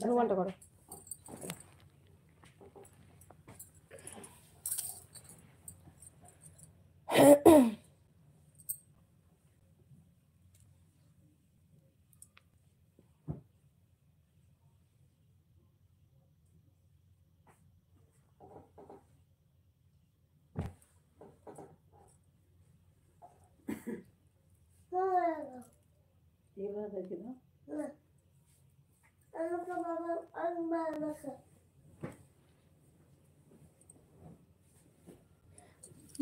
রুমালটা করো।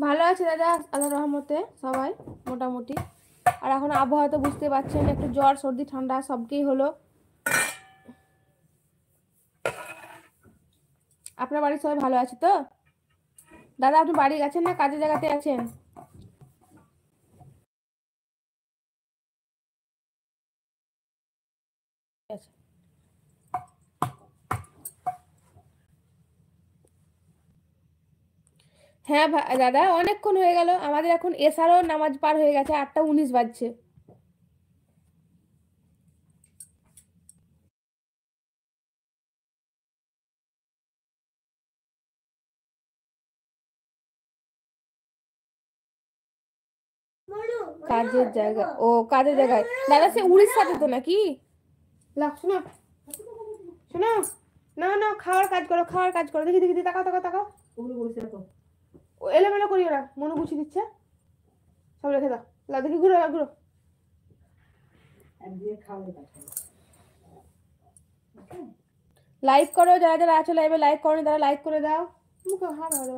ভালো আছে দাদা, আল্লাহর রহমতে সবাই মোটামুটি। আর এখন আবহাওয়া তো বুঝতে পারছেন, একটু জ্বর সর্দি ঠান্ডা সবকেই হলো। আপনার বাড়ির সবাই ভালো আছে তো? দাদা আপনি বাড়ি গেছেন না কাজের জায়গাতে আছেন? হ্যাঁ দাদা অনেকক্ষণ হয়ে গেল, আমাদের এখন এসারও নামাজ পার হয়ে গেছে, 8টা 19 বাজছে। কাজের জায়গা, ও কাজের জায়গায় দাদা, সে উড়িষ্যাতে তো নাকি? শোনো শোনো, না না খাওয়ার কাজ করো, খাওয়ার কাজ করো। দেখি দেখি তাকাও তাকাও তাকাও, এলোমেলো করিও না, মনে গুছিয়ে দিচ্ছে সব রেখে দাও। দেখি ঘুরো ঘুরো। লাইক করো, যারা যারা আছো লাইভে লাইক করো, তারা লাইক করে দাও। মুখে হা ভালো।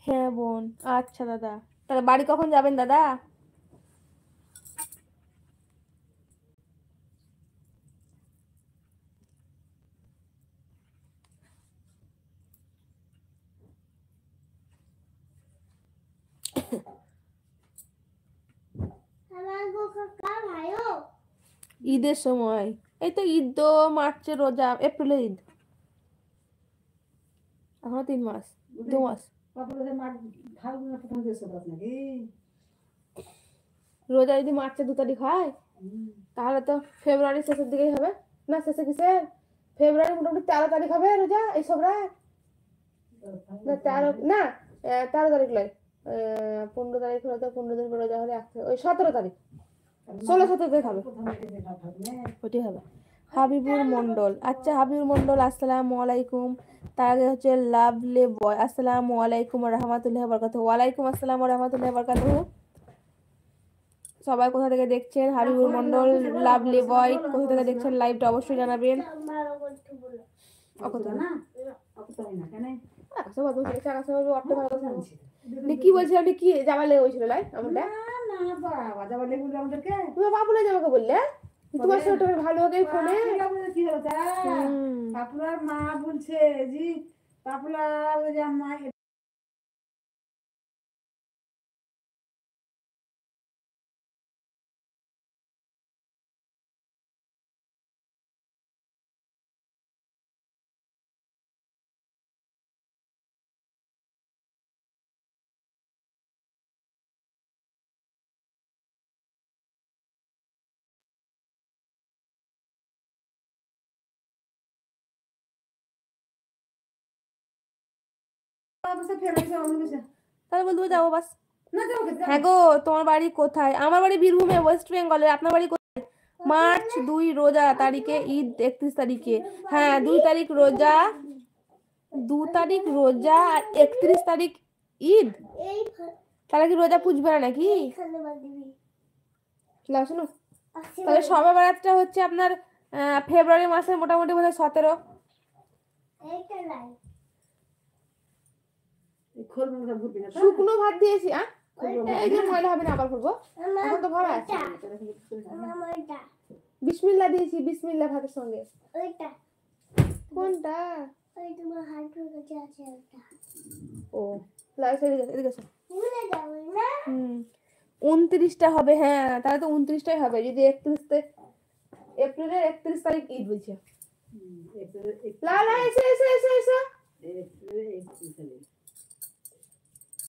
হ্যাঁ বোন, আচ্ছা দাদা, তাহলে বাড়ি কখন যাবেন দাদা? ঈদের সময়, এই তো ঈদ তো মার্চে, রোজা এপ্রিলে ঈদ, এখনো 3 মাস 2 মাস। রোজা যদি মার্চের 2 তারিখ হয় তাহলে তো ফেব্রুয়ারি শেষের দিকেই হবে না? শেষে কিসে, ফেব্রুয়ারি মোটামুটি 13 তারিখ হবে রোজা এইসব রাত না? 13 না 13 তারিখ নয়, 15 তারিখ হলে তো 15 দিন পর রোজা হলে ওই 17 তারিখ, 16-17 তারিখ হবে, ওইটাই হবে। হাবিবুর মন্ডল, আচ্ছা হাবিবুর মন্ডল আসসালামু আলাইকুম। তার আগে হচ্ছে লাভলি বয়, আসসালামু আলাইকুম ওয়া রাহমাতুল্লাহি ওয়া বারাকাতুহু। ওয়া আলাইকুম আসসালাম ওয়া রাহমাতুল্লাহি ওয়া বারাকাতুহু। সবাই কোথা থেকে দেখছেন? হাবিবুর মন্ডল, লাভলি বয়, কোথা থেকে দেখছেন লাইভটা অবশ্যই জানাবেন। কি বলছিল আপনি, কি যাবার লেগে বলছিল লাই আমাদের? তুমি বাবুলে যাবো বললে, তোমার সাথে ভালো হবে ফোনে কি হলো? পাপুলার মা বলছে জি, পাপুলার ওই যে মা তাহলে বলতে যাবো বাস। হ্যাঁ গো, তোমার বাড়ি কোথায়? আমার বাড়ি বীরভূমে, ওয়েস্ট বেঙ্গলে। আপনার বাড়ি কোথায়? মার্চ 2 রোজা তারিখে ঈদ, 31 তারিখে। হ্যাঁ 2 তারিখ রোজা, 2 তারিখ রোজা আর 31 তারিখ ঈদ। তাহলে কি রোজা পুজবে না নাকি? শোনো, তাহলে সবে বরাতটা হচ্ছে আপনার ফেব্রুয়ারি মাসের মোটামুটি বোধ হয় 17। শুকনো ভাত দিয়েছি, এই যে ময়লা হবে না আবার করবো, এখন তো ভরা আছে। বিসমিল্লাহ দিয়েছি, বিসমিল্লাহ ভাতের সঙ্গে। কোনটা? ও এদিকে 29টা হবে। হ্যাঁ তাহলে তো 29টাই হবে, যদি 31 এপ্রিলের 31 তারিখ ঈদ বলছে। লালা এসে এসে এসে এসে